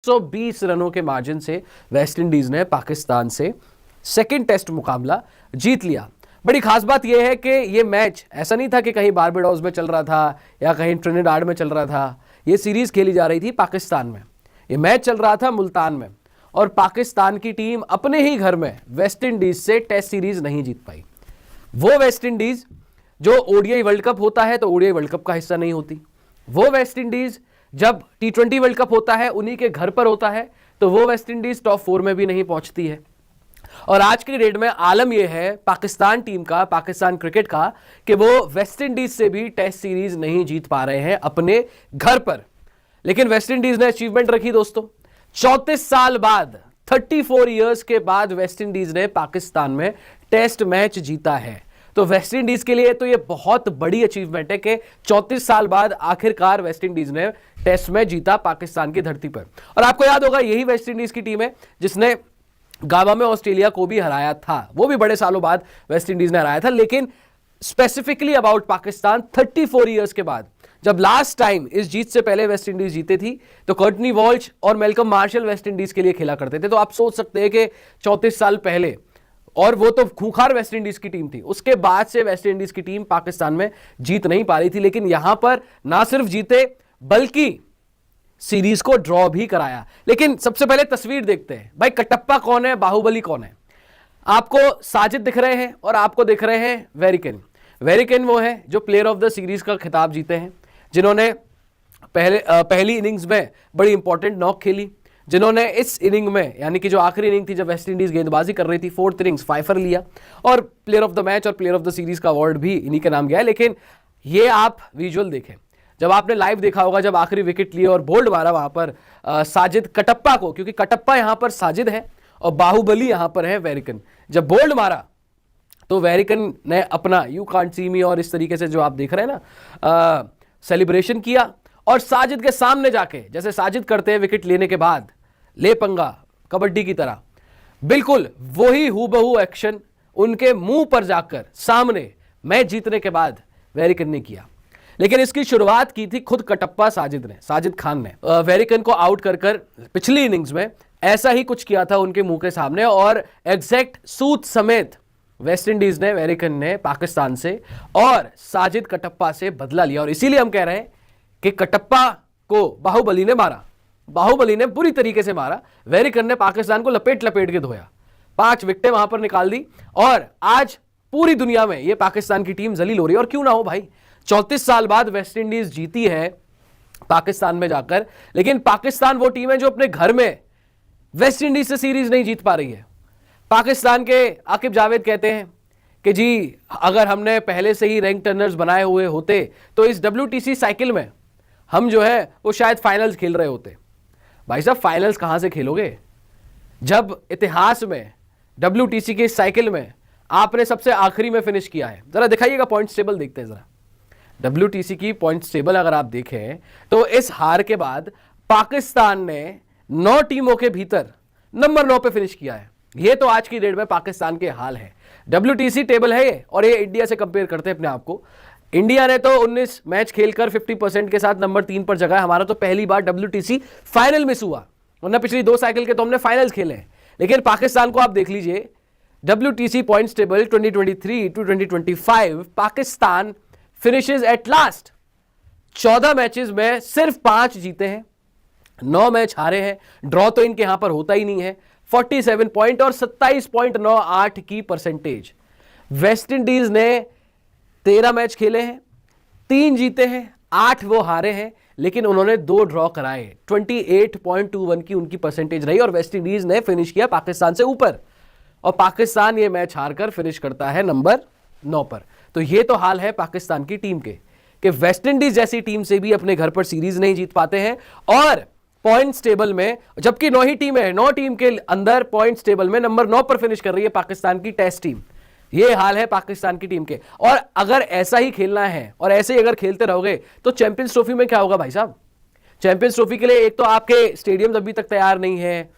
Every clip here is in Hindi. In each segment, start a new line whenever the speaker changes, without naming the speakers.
120 रनों के मार्जिन से वेस्ट इंडीज ने पाकिस्तान से सेकंड टेस्ट मुकाबला जीत लिया। बड़ी खास बात यह है कि यह मैच ऐसा नहीं था कि कहीं बारबाडोस में चल रहा था या कहीं ट्रिनिडाड में चल रहा था। यह सीरीज खेली जा रही थी पाकिस्तान में, यह मैच चल रहा था मुल्तान में, और पाकिस्तान की टीम अपने ही घर में वेस्ट इंडीज से टेस्ट सीरीज नहीं जीत पाई। वो वेस्ट इंडीज जो ओडीआई वर्ल्ड कप होता है तो ओडीआई वर्ल्ड कप का हिस्सा नहीं होती, वो वेस्ट इंडीज जब टी20 वर्ल्ड कप होता है उन्हीं के घर पर होता है तो वो वेस्ट इंडीज टॉप 4 में भी नहीं पहुंचती है। और आज की डेट में आलम यह है पाकिस्तान टीम का, पाकिस्तान क्रिकेट का, कि वो वेस्ट इंडीज से भी टेस्ट सीरीज नहीं जीत पा रहे हैं अपने घर पर। लेकिन वेस्ट इंडीज ने अचीवमेंट रखी दोस्तों, 34 साल बाद, 34 इयर्स के बाद वेस्ट इंडीज ने पाकिस्तान में टेस्ट मैच जीता है। तो वेस्ट इंडीज के लिए तो ये बहुत बड़ी अचीवमेंट है कि 34 साल बाद आखिरकार वेस्ट इंडीज ने टेस्ट मैच जीता पाकिस्तान की धरती पर। और आपको याद होगा यही वेस्ट इंडीज की टीम है जिसने गावा में ऑस्ट्रेलिया को भी हराया था, वो भी बड़े सालों बाद वेस्ट इंडीज ने हराया था। लेकिन स्पेसिफिकली अबाउट पाकिस्तान, 34 इयर्स के बाद, जब लास्ट टाइम इस जीत से पहले वेस्ट इंडीज जीते थी तो कर्टनी वॉल्श और मेलकम मार्शल वेस्ट इंडीज के लिए खेला करते थे। तो आप सोच सकते हैं कि 34 साल पहले, और वो तो खूंखार वेस्ट इंडीज की टीम थी, उसके बाद से वेस्ट इंडीज की टीम पाकिस्तान में जीत नहीं पा रही थी। लेकिन यहां पर ना सिर्फ जीते बल्कि सीरीज को ड्रॉ भी कराया। लेकिन सबसे पहले तस्वीर देखते हैं भाई, कटप्पा कौन है, बाहुबली कौन है। आपको साजिद दिख रहे हैं और आपको दिख रहे हैं वेरिकन। वेरिकन वो है जो प्लेयर ऑफ द सीरीज का खिताब जीते हैं, जिन्होंने पहली इनिंग्स में बड़ी इंपॉर्टेंट नॉक खेली, जिन्होंने इस इनिंग में, यानी कि जो आखिरी इनिंग थी जब वेस्ट इंडीज गेंदबाजी कर रही थी, 4th इनिंग्स फाइफर लिया, और प्लेयर ऑफ द मैच और प्लेयर ऑफ द सीरीज का अवार्ड भी इन्हीं के नाम गया है। लेकिन ये आप विजुअल देखें, जब आपने लाइव देखा होगा, जब आखिरी विकेट लिए और बोल्ड मारा वहां पर साजिद कटप्पा को, क्योंकि कटप्पा यहां पर साजिद है और बाहुबली यहां पर है वेरिकन। जब बोल्ड मारा तो वेरिकन ने अपना यू कांट सी मी और इस तरीके से जो आप देख रहे हैं ना सेलिब्रेशन किया, और साजिद के सामने जाके, जैसे साजिद करते हैं विकेट लेने के बाद, ले पंगा कबड्डी की तरह, बिल्कुल वही हूबहू एक्शन उनके मुंह पर जाकर सामने मैच जीतने के बाद वेरिकन ने किया। लेकिन इसकी शुरुआत की थी खुद कटप्पा साजिद ने, साजिद खान ने। वेरिकन को आउट कर पिछली इनिंग्स में ऐसा ही कुछ किया था उनके मुंह के सामने, और एग्जैक्ट सूत समेत वेस्ट इंडीज ने, वेरिकन ने पाकिस्तान से और साजिद कटप्पा से बदला लिया। और इसीलिए हम कह रहे हैं कि कटप्पा को बाहुबली ने मारा, बाहुबली ने बुरी तरीके से मारा, वेरिकन ने पाकिस्तान को लपेट लपेट के धोया, 5 विकेटें वहां पर निकाल दी, और आज पूरी दुनिया में यह पाकिस्तान की टीम जलील हो रही है। और क्यों ना हो भाई, 34 साल बाद वेस्ट इंडीज जीती है पाकिस्तान में जाकर, लेकिन पाकिस्तान वो टीम है जो अपने घर में वेस्ट इंडीज से सीरीज नहीं जीत पा रही है। पाकिस्तान के आकिब जावेद कहते हैं कि जी अगर हमने पहले से ही रैंक टर्नर्स बनाए हुए होते तो इस WTC साइकिल में हम जो है वो शायद फाइनल्स खेल रहे होते। भाई साहब, फाइनल्स कहां से खेलोगे जब इतिहास में WTC की साइकिल में आपने सबसे आखिरी में फिनिश किया है। जरा दिखाइएगा पॉइंट्स टेबल, देखते हैं जरा WTC की पॉइंट्स टेबल। अगर आप देखें तो इस हार के बाद पाकिस्तान ने 9 टीमों के भीतर नंबर 9 पे फिनिश किया है। ये तो आज की डेट में पाकिस्तान के हाल है। WTC टेबल है ये, और ये इंडिया से कंपेयर करते हैं अपने आप को। इंडिया ने तो 19 मैच खेलकर 50% के साथ नंबर 3 पर जगह है। हमारा तो पहली बार WTC फाइनल मिस हुआ, वरना पिछली 2 साइकिल के तो हमने फाइनल्स खेले हैं। लेकिन पाकिस्तान को आप देख लीजिए, WTC points table 2023 to 2025, Pakistan finishes at last. 14 matches में सिर्फ 5 जीते हैं, 9 मैच हारे हैं, ड्रॉ तो इनके यहां पर होता ही नहीं है। 47 पॉइंट और 27.98 की परसेंटेज। वेस्ट इंडीज ने 13 मैच खेले हैं, 3 जीते हैं, 8 वो हारे हैं, लेकिन उन्होंने 2 ड्रॉ कराए। 28.21 की उनकी परसेंटेज रही, और वेस्ट इंडीज ने फिनिश किया पाकिस्तान से ऊपर, और पाकिस्तान ये मैच हारकर फिनिश करता है नंबर 9 पर। तो ये तो हाल है पाकिस्तान की टीम के, कि वेस्ट इंडीज जैसी टीम से भी अपने घर पर सीरीज नहीं जीत पाते हैं, और पॉइंट्स टेबल में, जबकि 9 ही टीम है, 9 टीम के अंदर पॉइंट्स टेबल में नंबर 9 पर फिनिश कर रही है पाकिस्तान की टेस्ट टीम। ये हाल है पाकिस्तान की टीम के। और अगर ऐसा ही खेलना है और ऐसे ही अगर खेलते रहोगे तो चैंपियंस ट्रॉफी में क्या होगा भाई साहब? चैंपियंस ट्रॉफी के लिए एक तो आपके स्टेडियम अभी तक तैयार नहीं है,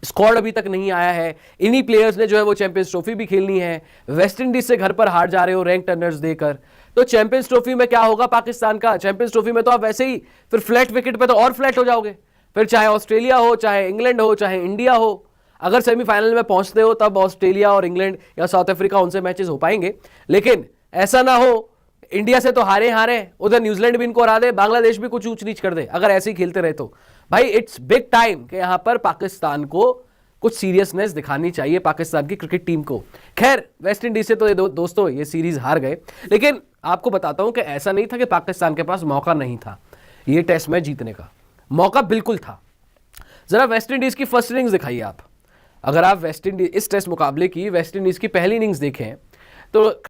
स्क्वाड अभी तक नहीं आया है, इन्हीं प्लेयर्स ने जो है वो चैंपियंस ट्रॉफी भी खेलनी है, वेस्ट इंडीज से घर पर हार जा रहे हो रैंक टर्नर्स देकर, तो चैंपियंस ट्रॉफी में क्या होगा पाकिस्तान का? चैंपियंस ट्रॉफी में तो आप वैसे ही फिर फ्लैट विकेट पे तो और फ्लैट हो जाओगे, फिर चाहे ऑस्ट्रेलिया हो, चाहे इंग्लैंड हो, चाहे इंडिया हो, अगर सेमीफाइनल में पहुंचते हो तब ऑस्ट्रेलिया और इंग्लैंड या साउथ अफ्रीका उनसे मैचेस हो पाएंगे। लेकिन ऐसा ना हो इंडिया से तो हारे, उधर न्यूजीलैंड भी इनको हरा दे, बांग्लादेश भी कुछ ऊंच नीच कर दे, अगर ऐसे ही खेलते रहे तो भाई इट्स बिग टाइम कि यहां पर पाकिस्तान को कुछ सीरियसनेस दिखानी चाहिए, पाकिस्तान की क्रिकेट टीम को। खैर वेस्ट इंडीज से तो ये दोस्तों ये सीरीज हार गए, लेकिन आपको बताता हूं कि ऐसा नहीं था कि पाकिस्तान के पास मौका नहीं था ये टेस्ट मैच जीतने का, मौका बिल्कुल था। जरा वेस्ट इंडीज की फर्स्ट इनिंग्स दिखाइए आप। अगर आप वेस्ट इंडीज इस टेस्ट मुकाबले की वेस्ट इंडीज की पहली इनिंग्स देखें तो